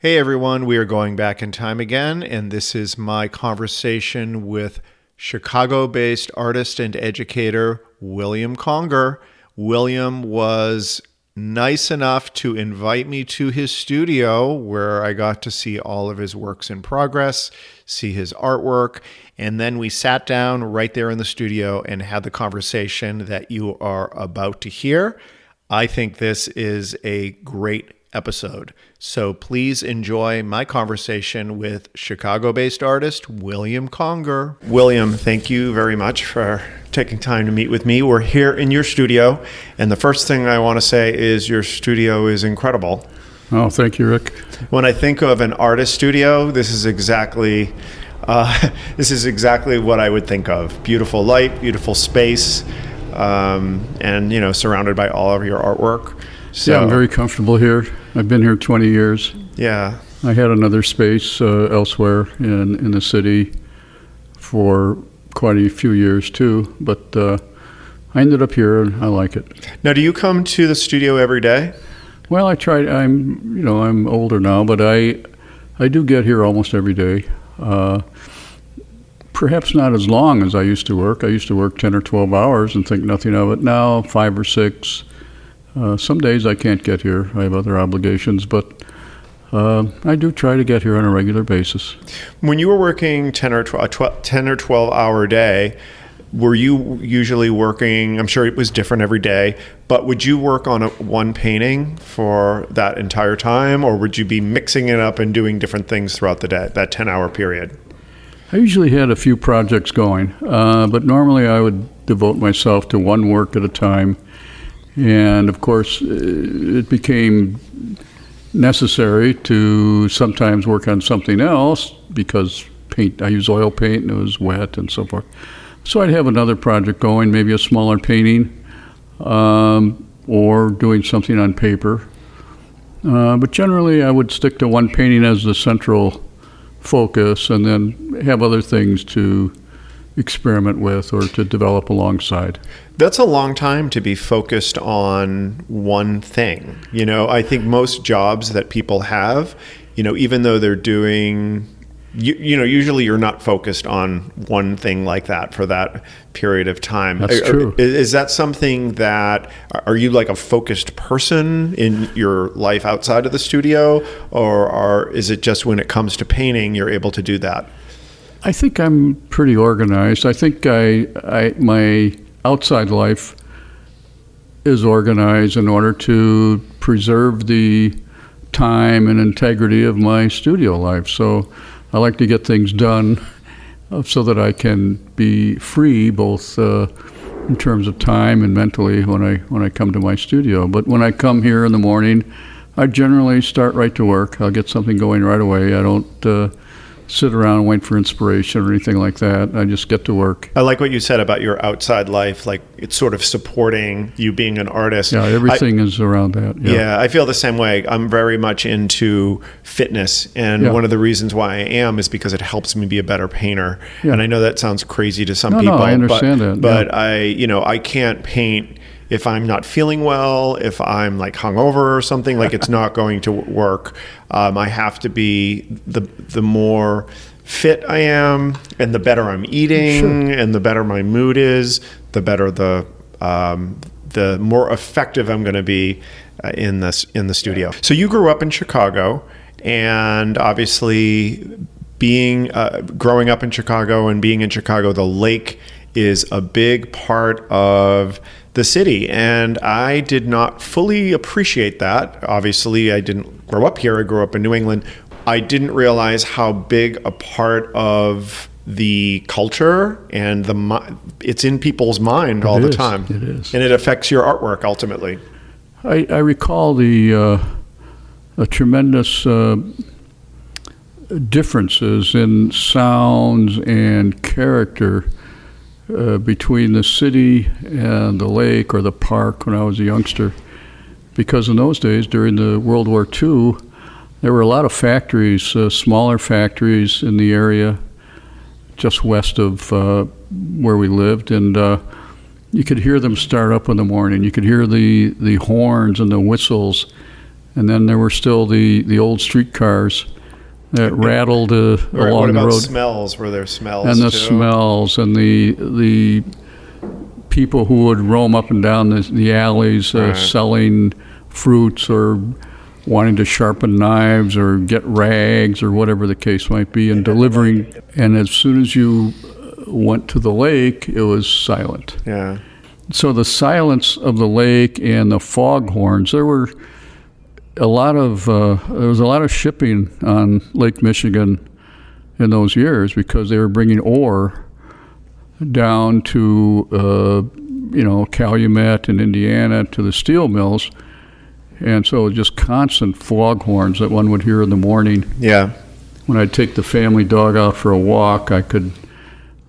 Hey everyone, we are going back in time again, and this is my conversation with Chicago-based artist and educator William Conger. William was nice enough to invite me to his studio where I got to see all of his works in progress, see his artwork, and then we sat down right there in the studio and had the conversation that you are about to hear. I think this is a great episode. So please enjoy my conversation with Chicago-based artist William Conger. William, thank you very much for taking time to meet with me. We're here in your studio, and the first thing I want to say is your studio is incredible. Oh, thank you, Rick. When I think of an artist studio, this is exactly what I would think of. Beautiful light, beautiful space, and surrounded by all of your artwork. So, yeah, I'm very comfortable here. I've been here 20 years. Yeah. I had another space elsewhere in the city for quite a few years too, but I ended up here and I like it. Now, do you come to the studio every day? Well, I try. I'm older now, but I do get here almost every day. Perhaps not as long as I used to work. I used to work 10 or 12 hours and think nothing of it. Now, 5 or 6. Some days I can't get here. I have other obligations, but I do try to get here on a regular basis. When you were working 10 or 12 hour day, were you usually working, I'm sure it was different every day, but would you work on one painting for that entire time, or would you be mixing it up and doing different things throughout the day, that 10-hour period? I usually had a few projects going, but normally I would devote myself to one work at a time. And of course, it became necessary to sometimes work on something else because I use oil paint and it was wet and so forth. So I'd have another project going, maybe a smaller painting, or doing something on paper. But generally I would stick to one painting as the central focus and then have other things to experiment with or to develop alongside. That's a long time to be focused on one thing. I think most jobs that people have, even though they're doing, usually you're not focused on one thing like that for that period of time. That's true. Is that something are you like a focused person in your life outside of the studio, or is it just when it comes to painting, you're able to do that? I think I'm pretty organized. I think my outside life is organized in order to preserve the time and integrity of my studio life. So I like to get things done so that I can be free both in terms of time and mentally when I come to my studio. But when I come here in the morning, I generally start right to work. I'll get something going right away. I don't sit around and wait for inspiration or anything like that. I just get to work. I like what you said about your outside life, like it's sort of supporting you being an artist. Yeah, everything is around that. Yeah, I feel the same way. I'm very much into fitness, and one of the reasons why I am is because it helps me be a better painter. Yeah. And I know that sounds crazy to some people. No, I understand that. But I can't paint if I'm not feeling well, if I'm like hungover or something, like it's not going to work. I have to be the more fit I am, and the better I'm eating, sure, and the better my mood is, the better the more effective I'm going to be in the studio. So you grew up in Chicago, and obviously growing up in Chicago and being in Chicago, the lake is a big part of the city, and I did not fully appreciate that. Obviously, I didn't grow up here. I grew up in New England. I didn't realize how big a part of the culture and it's in people's mind all the time. It is. And it affects your artwork ultimately. I recall the tremendous differences in sounds and character between the city and the lake or the park when I was a youngster, because in those days during the World War II there were a lot of factories, smaller factories in the area just west of where we lived, and you could hear them start up in the morning. You could hear the horns and the whistles And then there were still the old streetcars that rattled along What the about road. smells? Were there smells And the too? smells and the people who would roam up and down the alleys Right. selling fruits or wanting to sharpen knives or get rags or whatever the case might be, and delivering. And as soon as you went to the lake, it was silent. Yeah. So the silence of the lake and the foghorns, there was a lot of shipping on Lake Michigan in those years because they were bringing ore down to Calumet in Indiana to the steel mills, and so just constant foghorns that one would hear in the morning. Yeah. When I'd take the family dog out for a walk, I could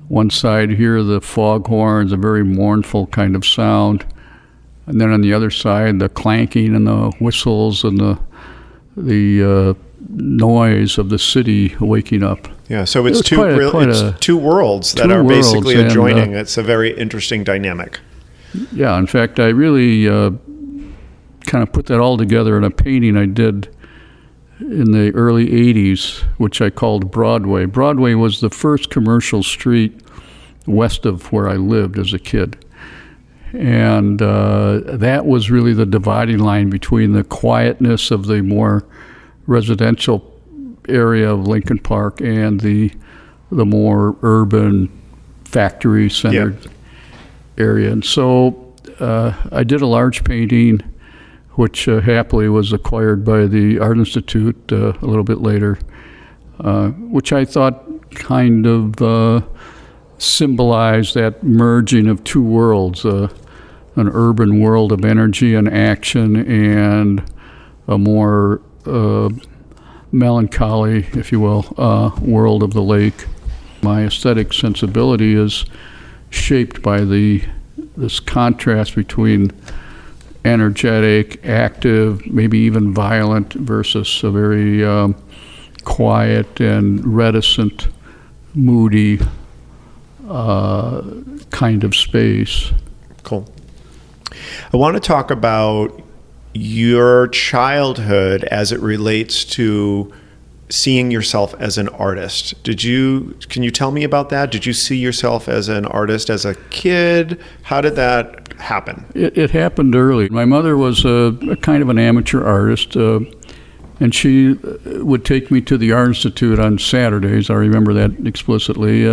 one side hear the foghorns, a very mournful kind of sound, and then on the other side the clanking and the whistles and the noise of the city waking up. Yeah, so it's was two worlds that two are worlds, basically and, adjoining. It's a very interesting dynamic. Yeah, in fact, I really kind of put that all together in a painting I did in the early 80s, which I called Broadway. Broadway was the first commercial street west of where I lived as a kid. And that was really the dividing line between the quietness of the more residential area of Lincoln Park and the more urban factory-centered area. And so I did a large painting, which happily was acquired by the Art Institute a little bit later, which I thought kind of symbolized that merging of two worlds, an urban world of energy and action and a more melancholy, if you will, world of the lake. My aesthetic sensibility is shaped by this contrast between energetic, active, maybe even violent, versus a very quiet and reticent, moody kind of space. Cool. I want to talk about your childhood as it relates to seeing yourself as an artist. Can you tell me about that? Did you see yourself as an artist as a kid? How did that happen? It happened early. My mother was a kind of an amateur artist, and she would take me to the Art Institute on Saturdays. I remember that explicitly.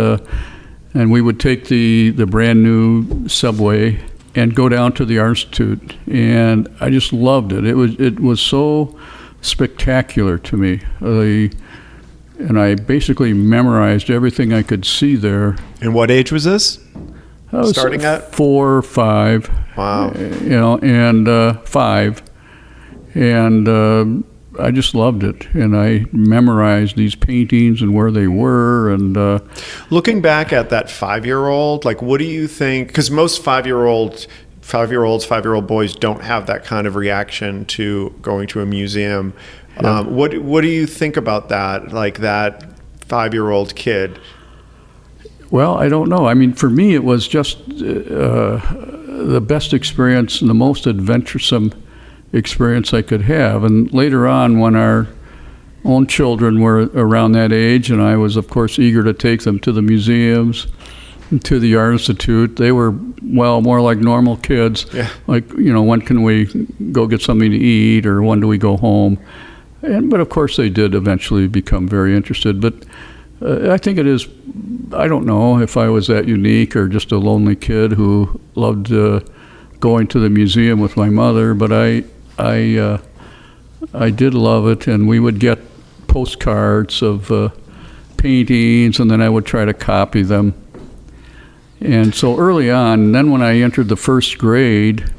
And we would take the brand new subway and go down to the Art Institute, and I just loved it. It was so spectacular to me. And I basically memorized everything I could see there. And what age was this? I was starting at 4 or 5. Wow. And 5. And I just loved it, and I memorized these paintings and where they were. And looking back at that 5-year-old, like, what do you think? Because most 5-year-old boys don't have that kind of reaction to going to a museum. Yeah. What do you think about that? Like that 5-year-old kid? Well, I don't know. I mean, for me, it was just the best experience and the most adventuresome experience I could have. And later on, when our own children were around that age, and I was, of course, eager to take them to the museums, to the Art Institute, they were, well, more like normal kids. Yeah. Like, when can we go get something to eat, or when do we go home? But of course, they did eventually become very interested. But I think it is, I don't know if I was that unique or just a lonely kid who loved going to the museum with my mother, but I did love it, and we would get postcards of paintings, and then I would try to copy them. And so early on, then when I entered the first grade,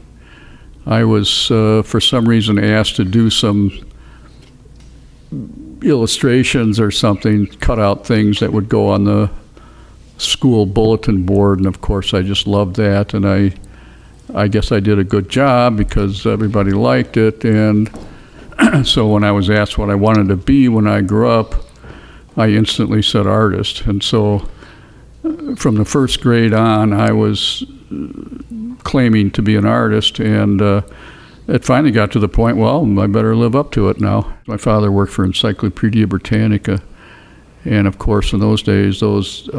I was, for some reason, asked to do some illustrations or something, cut out things that would go on the school bulletin board, and of course I just loved that, and I guess I did a good job because everybody liked it. And so when I was asked what I wanted to be when I grew up, I instantly said artist. And so from the first grade on, I was claiming to be an artist. And it finally got to the point, well, I better live up to it now. My father worked for Encyclopedia Britannica, and of course in those days, those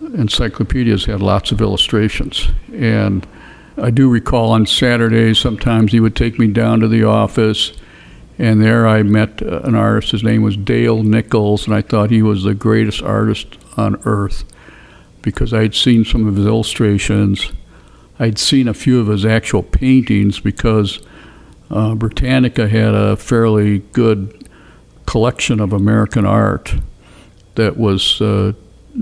encyclopedias had lots of illustrations. And I do recall on Saturdays, sometimes he would take me down to the office, and there I met an artist. His name was Dale Nichols, and I thought he was the greatest artist on earth because I had seen some of his illustrations. I'd seen a few of his actual paintings because Britannica had a fairly good collection of American art that was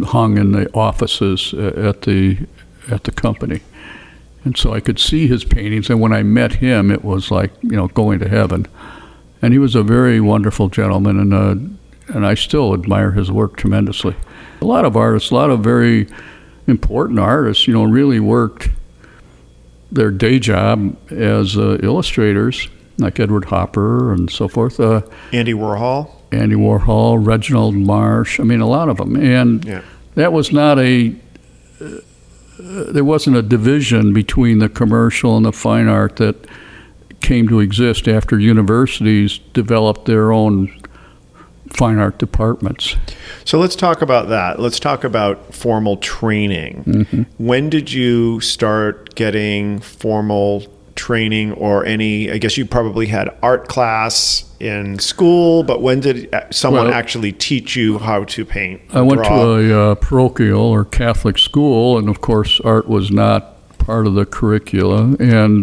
hung in the offices at the company. And so I could see his paintings, and when I met him, it was like, going to heaven. And he was a very wonderful gentleman, and I still admire his work tremendously. A lot of artists, a lot of very important artists, really worked their day job as illustrators, like Edward Hopper and so forth. Andy Warhol, Reginald Marsh, a lot of them. And that was not there wasn't a division between the commercial and the fine art that came to exist after universities developed their own fine art departments. So let's talk about that. Let's talk about formal training. Mm-hmm. When did you start getting formal training or any, I guess you probably had art class in school, but when did someone actually teach you how to paint? I went to a parochial or Catholic school, and of course art was not part of the curricula. And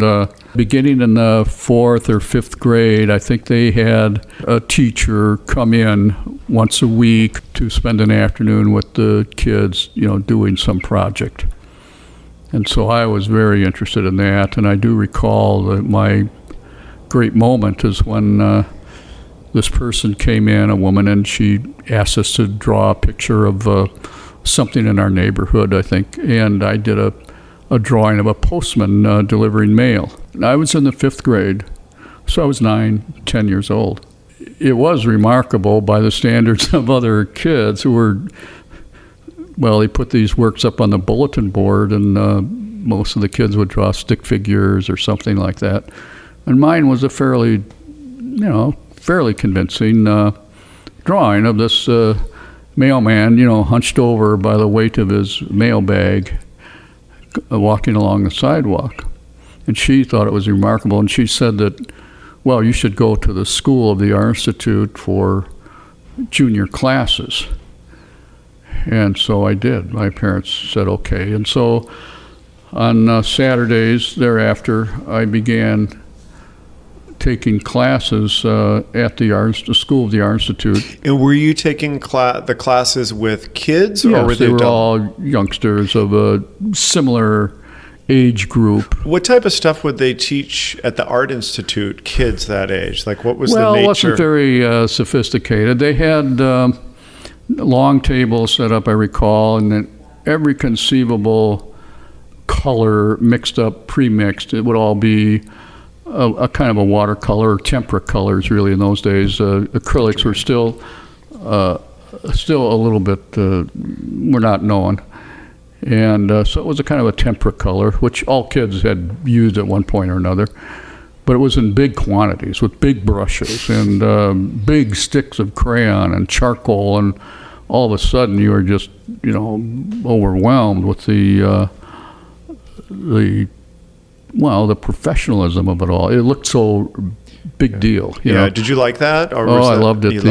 beginning in the 4th or 5th grade, I think they had a teacher come in once a week to spend an afternoon with the kids, doing some project. And so I was very interested in that, and I do recall that my great moment is when this person came in, a woman, and she asked us to draw a picture of something in our neighborhood, I think, and I did a drawing of a postman delivering mail. And I was in the 5th grade, so I was 9, 10 years old. It was remarkable by the standards of other kids who were, they put these works up on the bulletin board, and most of the kids would draw stick figures or something like that. And mine was a fairly convincing drawing of this mailman, hunched over by the weight of his mailbag, walking along the sidewalk. And she thought it was remarkable, and she said that, you should go to the School of the Art Institute for junior classes. And so I did. My parents said okay. And so on Saturdays thereafter, I began taking classes at the School of the Art Institute. And were you taking the classes with kids? Yes, or were they were all youngsters of a similar age group. What type of stuff would they teach at the Art Institute, kids that age? Like, what was the nature? Well, it wasn't very sophisticated. They had long tables set up, I recall, and then every conceivable color mixed up, pre-mixed. It would all be a kind of a watercolor or tempera colors, really, in those days. Acrylics were still a little bit, were not known. And so it was a kind of a tempera color, which all kids had used at one point or another. But it was in big quantities with big brushes and big sticks of crayon and charcoal. And all of a sudden you were just, overwhelmed with the professionalism of it all. It looked so big deal. You know? Did you like that? Or I loved it.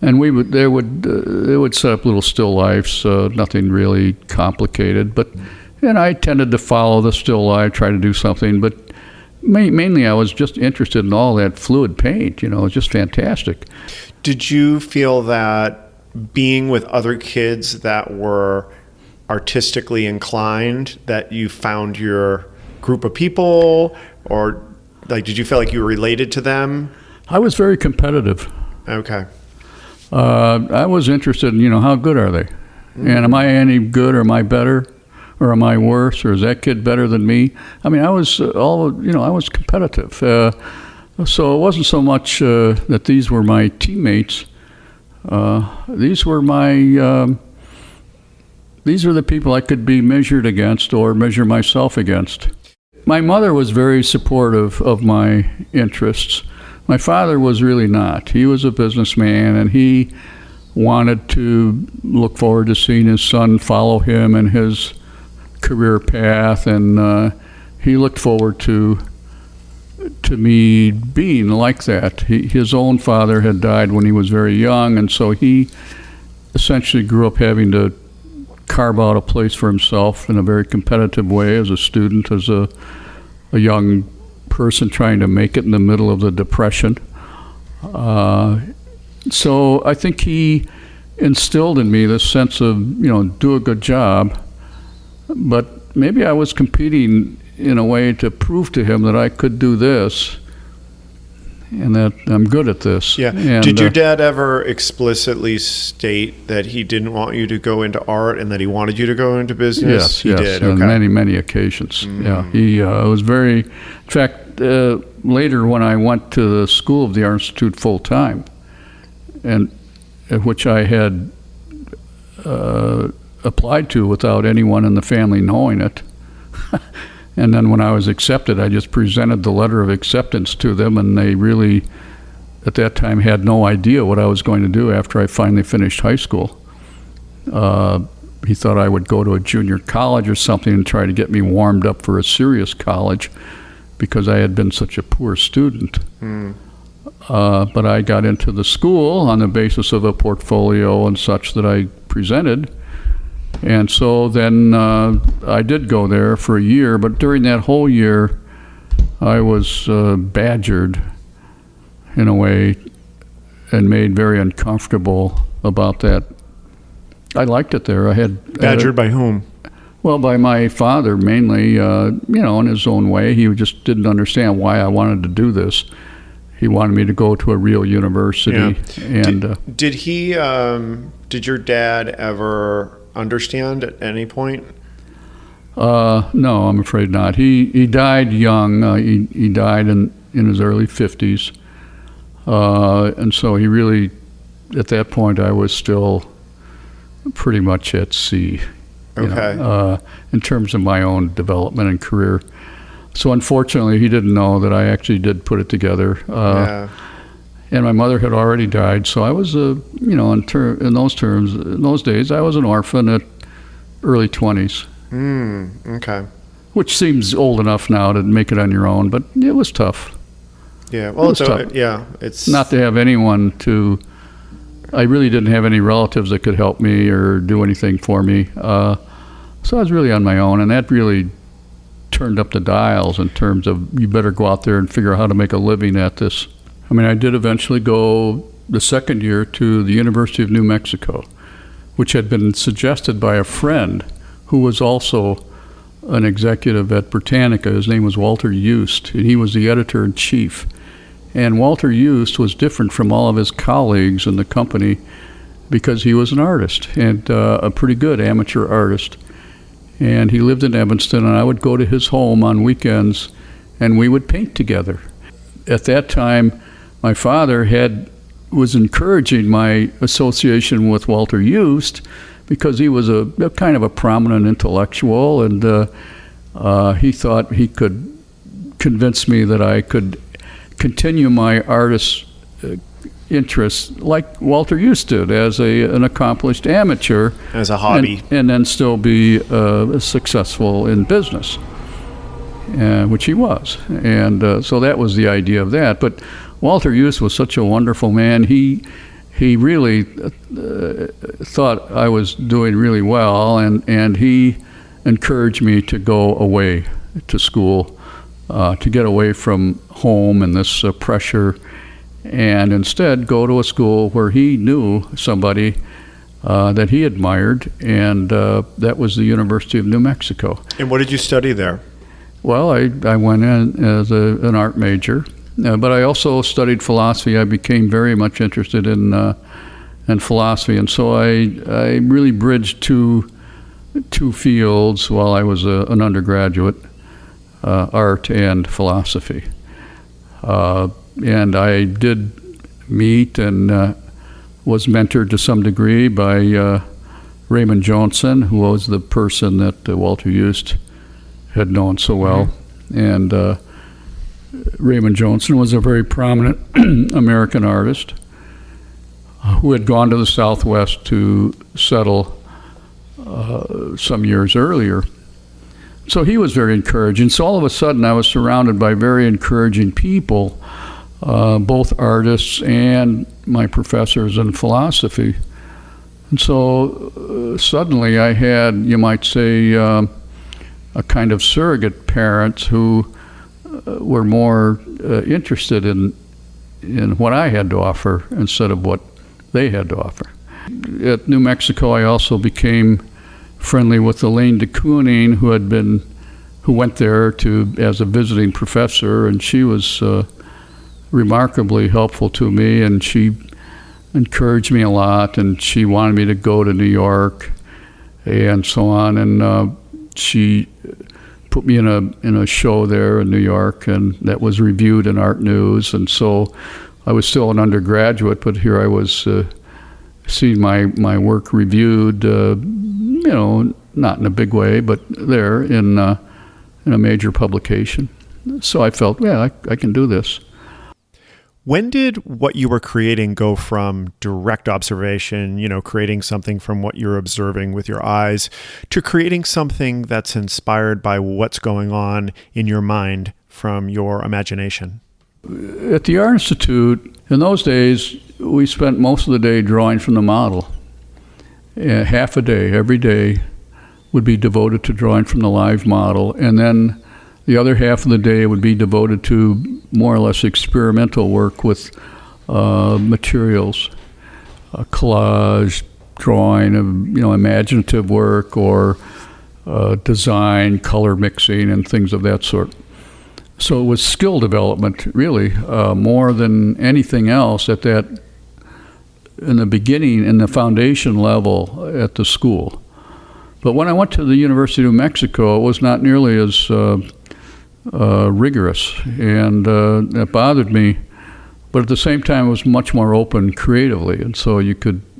And they would set up little still lifes, nothing really complicated. And I tended to follow the still life, try to do something. But mainly I was just interested in all that fluid paint. It was just fantastic. Did you feel that being with other kids that were artistically inclined, that you found your group of people, or did you feel like you were related to them? I was very competitive. Okay. I was interested in, how good are they? Mm-hmm. And am I any good, or am I better, or am I worse, or is that kid better than me? I mean, I was I was competitive. So it wasn't so much that these were my teammates. These were these are the people I could be measured against or measure myself against. my mother was very supportive of my interests. My father was really not. He was a businessman, and he wanted to look forward to seeing his son follow him in his career path, and he looked forward to me being like that. His own father had died when he was very young, and so he essentially grew up having to carve out a place for himself in a very competitive way as a student, as a young person trying to make it in the middle of the Depression. So I think he instilled in me this sense of, do a good job, but maybe I was competing in a way to prove to him that I could do this and that I'm good at this. Yeah. And, did your dad ever explicitly state that he didn't want you to go into art and that he wanted you to go into business? Yes, he did. on Okay. many, many occasions. Yeah, he was very. In fact, later when I went to the School of the Art Institute full time, and which I had applied to without anyone in the family knowing it. And then when I was accepted, I just presented the letter of acceptance to them, and they really, at that time, had no idea what I was going to do after I finally finished high school. He thought I would go to a junior college or something and try to get me warmed up for a serious college because I had been such a poor student. But I got into the school on the basis of a portfolio and such that I presented. And so then I did go there for a year, but during that whole year, I was badgered in a way and made very uncomfortable about that. I liked it there. I had Badgered by whom? Well, by my father mainly, in his own way. He just didn't understand why I wanted to do this. He wanted me to go to a real university. Yeah. And did your dad ever understand at any point? No, I'm afraid not. He died young. He died in his early 50s. And so he really, at that point, I was still pretty much at sea. Okay. In terms of my own development and career. So unfortunately, he didn't know that I actually did put it together. Yeah. And my mother had already died, so I was, in those days, I was an orphan at early 20s. Okay. Which seems old enough now to make it on your own, but it was tough. Yeah. Well, It was tough. it's Not to have anyone to. I really didn't have any relatives that could help me or do anything for me. So I was really on my own, and that really turned up the dials in terms of you better go out there and figure out how to make a living at this. I mean, I did eventually go the second year to the University of New Mexico, which had been suggested by a friend who was also an executive at Britannica. His name was Walter Eust, and he was the editor-in-chief. And Walter Eust was different from all of his colleagues in the company because he was an artist, and a pretty good amateur artist. And he lived in Evanston, and I would go to his home on weekends, and we would paint together. At that time, my father was encouraging my association with Walter Eust because he was a kind of a prominent intellectual, and he thought he could convince me that I could continue my artist interests like Walter Eust did as an accomplished amateur. as a hobby. And then still be successful in business, which he was. And so that was the idea of that. But Walter Eust was such a wonderful man. He really thought I was doing really well, and he encouraged me to go away to school, to get away from home and this pressure, and instead go to a school where he knew somebody that he admired, and that was the University of New Mexico. And what did you study there? Well, I went in as an art major, but I also studied philosophy. I became very much interested in philosophy, and so I really bridged two fields while I was an undergraduate, art and philosophy. And I did meet and was mentored to some degree by Raymond Johnson, who was the person that Walter Eust had known so well. And Raymond Johnson was a very prominent American artist who had gone to the Southwest to settle some years earlier. So he was very encouraging. So all of a sudden I was surrounded by very encouraging people, both artists and my professors in philosophy. And so suddenly I had, you might say, a kind of surrogate parents who were more interested in what I had to offer instead of what they had to offer. At New Mexico, I also became friendly with Elaine de Kooning, who went there as a visiting professor, and she was remarkably helpful to me, and she encouraged me a lot, and she wanted me to go to New York and so on, and she put me in a show there in New York, and that was reviewed in Art News. And so I was still an undergraduate, but here I was seeing my work reviewed, not in a big way, but there in a major publication. So I felt, I can do this. When did what you were creating go from direct observation, creating something from what you're observing with your eyes, to creating something that's inspired by what's going on in your mind from your imagination? At the Art Institute, in those days, we spent most of the day drawing from the model. Half a day, every day, would be devoted to drawing from the live model, and then the other half of the day would be devoted to more or less experimental work with materials, collage, drawing, imaginative work, or design, color mixing, and things of that sort. So it was skill development, really, more than anything else in the beginning, in the foundation level at the school. But when I went to the University of New Mexico, it was not nearly as rigorous, and that bothered me. But at the same time, it was much more open creatively, and so you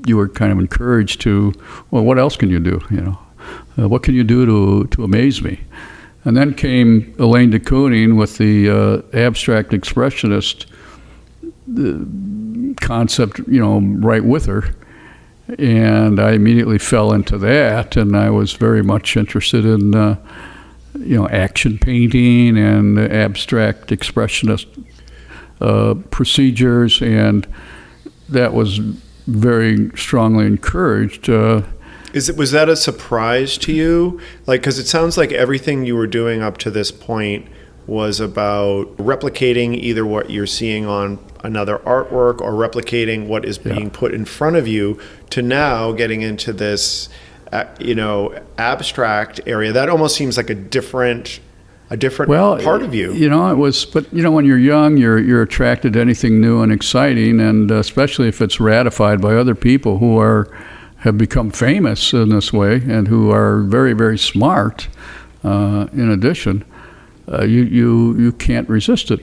were kind of encouraged to, well, what else can you do? What can you do to amaze me? And then came Elaine de Kooning with the abstract expressionist concept, right with her. And I immediately fell into that, and I was very much interested in, action painting and abstract expressionist procedures, and that was very strongly encouraged. Was that a surprise to you? Because it sounds like everything you were doing up to this point was about replicating either what you're seeing on another artwork or replicating what is being put in front of you, to now getting into this, abstract area. That almost seems like a different part of you. It was, but when you're young, you're attracted to anything new and exciting, and especially if it's ratified by other people who have become famous in this way and who are very, very smart. In addition, you can't resist it.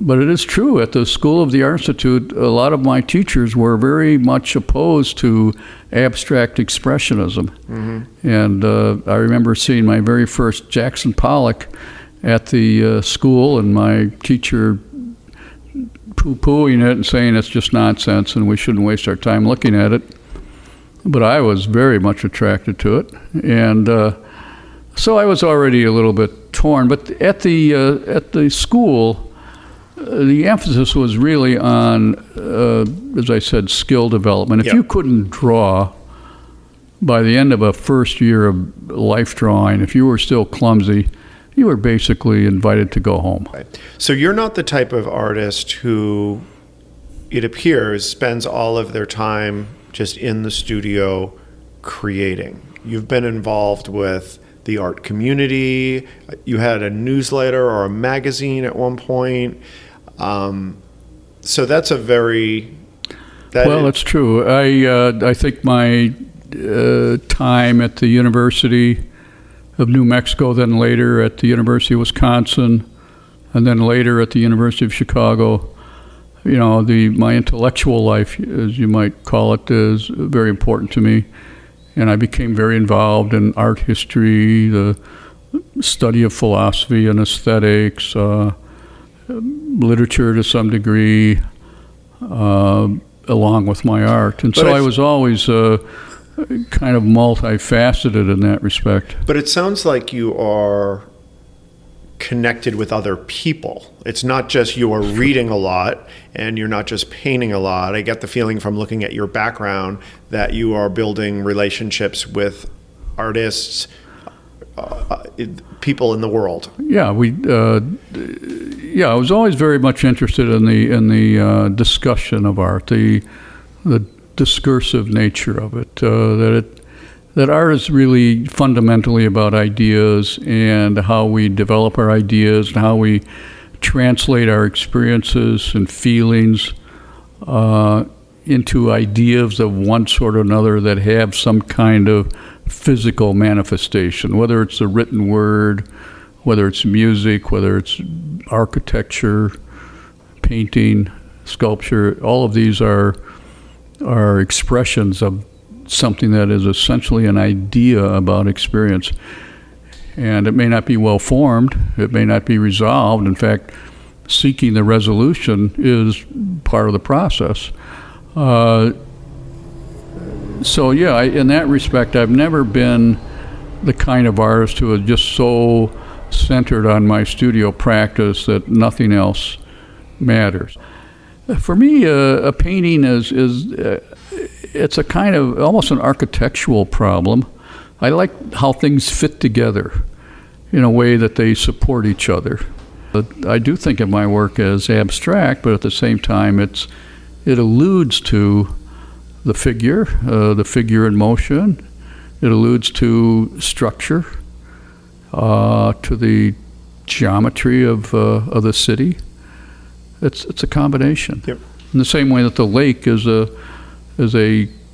But it is true, at the School of the Art Institute, a lot of my teachers were very much opposed to abstract expressionism. Mm-hmm. And I remember seeing my very first Jackson Pollock at the school, and my teacher poo-pooing it and saying it's just nonsense and we shouldn't waste our time looking at it. But I was very much attracted to it. And so I was already a little bit torn. But at the school, the emphasis was really on, as I said, skill development. If you couldn't draw by the end of a first year of life drawing, if you were still clumsy, you were basically invited to go home. Right. So you're not the type of artist who, it appears, spends all of their time just in the studio creating. You've been involved with the art community. You had a newsletter or a magazine at one point. So that's that's true. I think my time at the University of New Mexico, then later at the University of Wisconsin, and then later at the University of Chicago, my intellectual life, as you might call it, is very important to me. And I became very involved in art history, the study of philosophy and aesthetics, literature to some degree, along with my art. And so I was always kind of multifaceted in that respect. But it sounds like you are connected with other people. It's not just you are reading a lot and you're not just painting a lot. I get the feeling from looking at your background that you are building relationships with artists, people in the world. Yeah, I was always very much interested in the discussion of art, the discursive nature of it. That art is really fundamentally about ideas and how we develop our ideas and how we translate our experiences and feelings into ideas of one sort or another that have some kind of physical manifestation, whether it's the written word, whether it's music, whether it's architecture, painting, sculpture. All of these are expressions of something that is essentially an idea about experience. And it may not be well formed, it may not be resolved. In fact, seeking the resolution is part of the process. So yeah, in that respect, I've never been the kind of artist who is just so centered on my studio practice that nothing else matters. For me, a painting is it's a kind of almost an architectural problem. I like how things fit together in a way that they support each other. But I do think of my work as abstract, but at the same time, it alludes to the figure in motion. It alludes to structure, to the geometry of the city. It's a combination. Yep. In the same way that the lake is a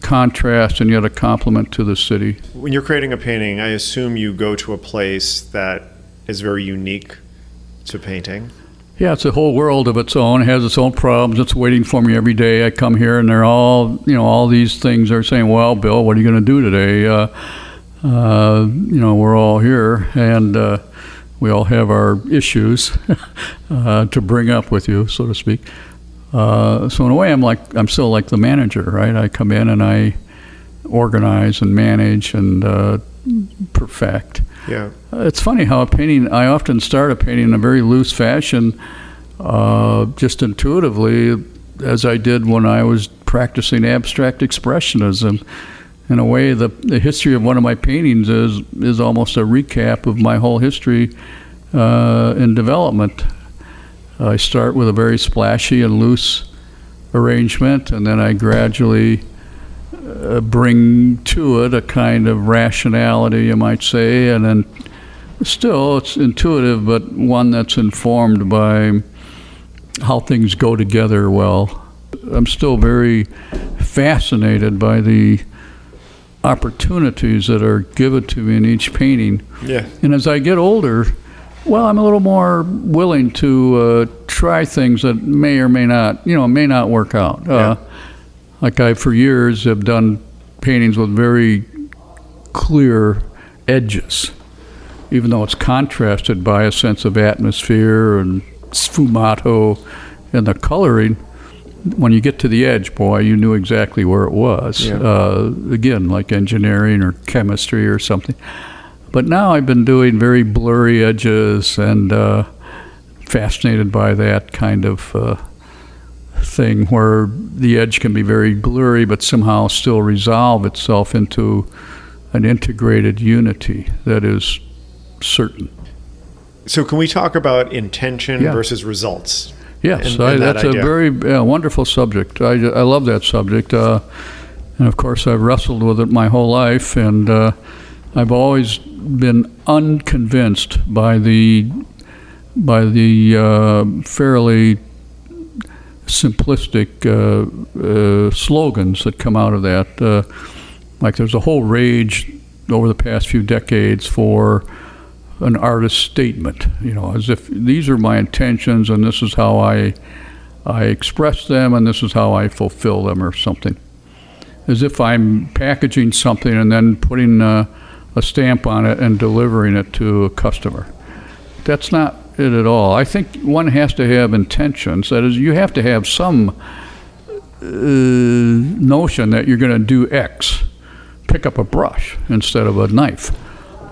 contrast and yet a complement to the city. When you're creating a painting, I assume you go to a place that is very unique to painting. Yeah, it's a whole world of its own. It has its own problems. It's waiting for me every day. I come here and they're all, all these things are saying, well, Bill, what are you going to do today? We're all here and we all have our issues to bring up with you, so to speak. So in a way, I'm still like the manager, right? I come in and I organize and manage and perfect. Yeah. It's funny how I often start a painting in a very loose fashion, just intuitively, as I did when I was practicing abstract expressionism. In a way, the history of one of my paintings is almost a recap of my whole history in development. I start with a very splashy and loose arrangement, and then I gradually bring to it a kind of rationality, you might say, and then still it's intuitive, but one that's informed by how things go together well. I'm still very fascinated by the opportunities that are given to me in each painting. Yeah. And as I get older, well, I'm a little more willing to try things that may or may not work out. Yeah. Like I, for years, have done paintings with very clear edges, even though it's contrasted by a sense of atmosphere and sfumato and the coloring. When you get to the edge, boy, you knew exactly where it was. Yeah. Again, like engineering or chemistry or something. But now I've been doing very blurry edges and fascinated by that kind of thing where the edge can be very blurry but somehow still resolve itself into an integrated unity that is certain. So can we talk about intention Yeah. versus results? Yes, And that's a very wonderful subject. I love that subject. And of course, I've wrestled with it my whole life, and I've always been unconvinced by the fairly simplistic slogans that come out of that. Like there's a whole rage over the past few decades for an artist's statement, as if these are my intentions and this is how I express them and this is how I fulfill them or something. As if I'm packaging something and then putting a a stamp on it and delivering it to a customer. That's not it at all. I think one has to have intentions. That is, you have to have some notion that you're going to do X. Pick up a brush instead of a knife.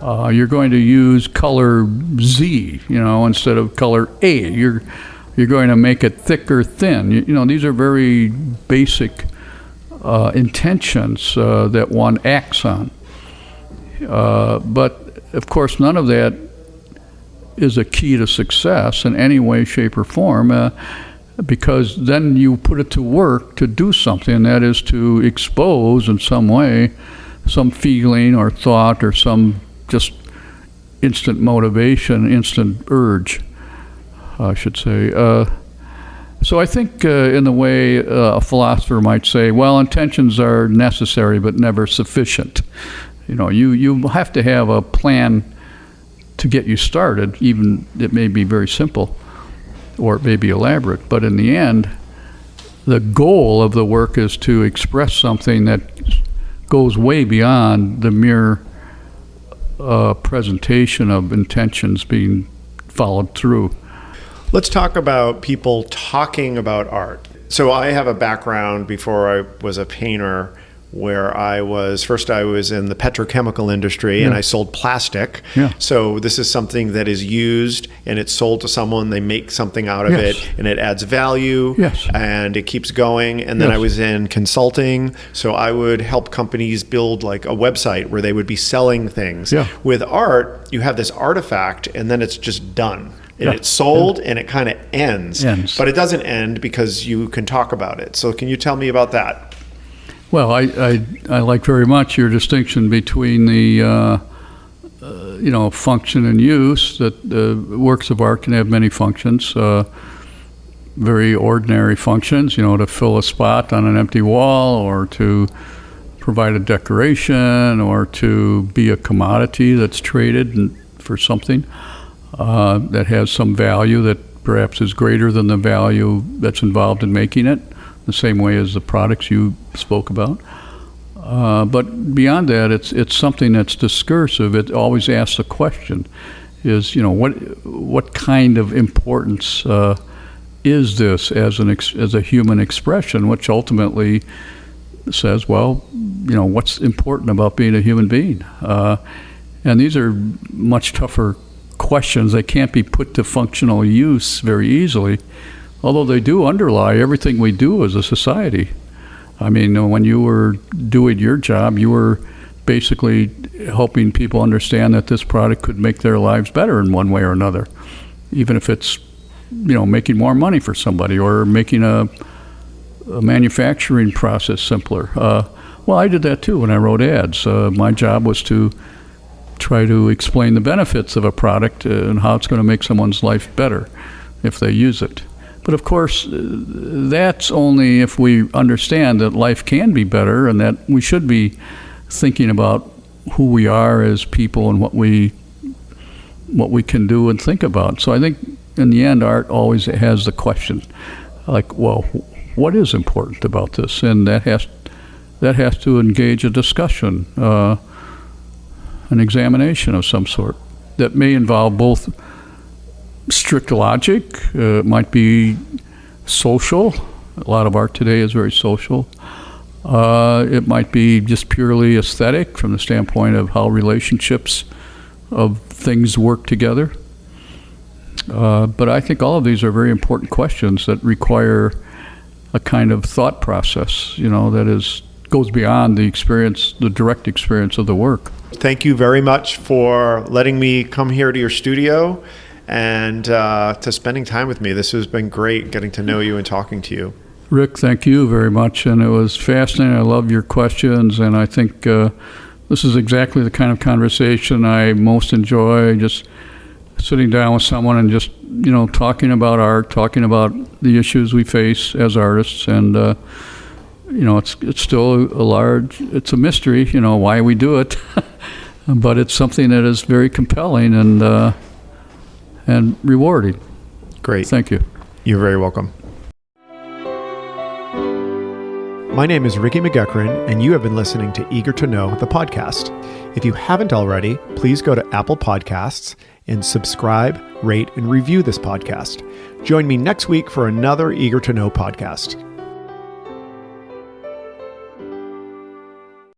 You're going to use color Z, instead of color A. You're going to make it thick or thin. These are very basic intentions that one acts on. But of course, none of that is a key to success in any way, shape, or form, because then you put it to work to do something, that is to expose in some way some feeling or thought or some just instant motivation, instant urge, I should say. So I think in the way a philosopher might say, well, intentions are necessary but never sufficient. You have to have a plan to get you started, even it may be very simple or it may be elaborate, but in the end, the goal of the work is to express something that goes way beyond the mere presentation of intentions being followed through. Let's talk about people talking about art. So I have a background before I was a painter where I was in the petrochemical industry, and I sold plastic. Yeah. So this is something that is used and it's sold to someone, they make something out of it, and it adds value, and it keeps going. And then I was in consulting, so I would help companies build like a website where they would be selling things. With art, you have this artifact and then it's just done. And it's sold and it kind of ends. But it doesn't end because you can talk about it. So can you tell me about that? Well, I like very much your distinction between the function and use. That works of art can have many functions, very ordinary functions, to fill a spot on an empty wall, or to provide a decoration, or to be a commodity that's traded for something that has some value that perhaps is greater than the value that's involved in making it, the same way as the products you spoke about. But beyond that, it's something that's discursive. It always asks a question: is what kind of importance is this as a human expression, which ultimately says, well, what's important about being a human being? And these are much tougher questions. They can't be put to functional use very easily, although they do underlie everything we do as a society. I mean, when you were doing your job, you were basically helping people understand that this product could make their lives better in one way or another, even if it's, making more money for somebody or making a manufacturing process simpler. Well, I did that too when I wrote ads. My job was to try to explain the benefits of a product and how it's going to make someone's life better if they use it. But of course, that's only if we understand that life can be better and that we should be thinking about who we are as people and what we can do and think about. So I think in the end, art always has the question, like, well, what is important about this? And that has to engage a discussion, an examination of some sort that may involve both strict logic, it might be social. A lot of art today is very social. It might be just purely aesthetic from the standpoint of how relationships of things work together. But I think all of these are very important questions that require a kind of thought process, that goes beyond the direct experience of the work. Thank you very much for letting me come here to your studio and to spending time with me. This has been great getting to know you and talking to you. Rick, thank you very much. And it was fascinating. I love your questions. And I think this is exactly the kind of conversation I most enjoy, just sitting down with someone and just, talking about art, talking about the issues we face as artists. And, it's still it's a mystery, why we do it. But it's something that is very compelling and rewarding. Great. Thank you. You're very welcome. My name is Ricky McGuckran, and you have been listening to Eager to Know, the podcast. If you haven't already, please go to Apple Podcasts and subscribe, rate, and review this podcast. Join me next week for another Eager to Know podcast.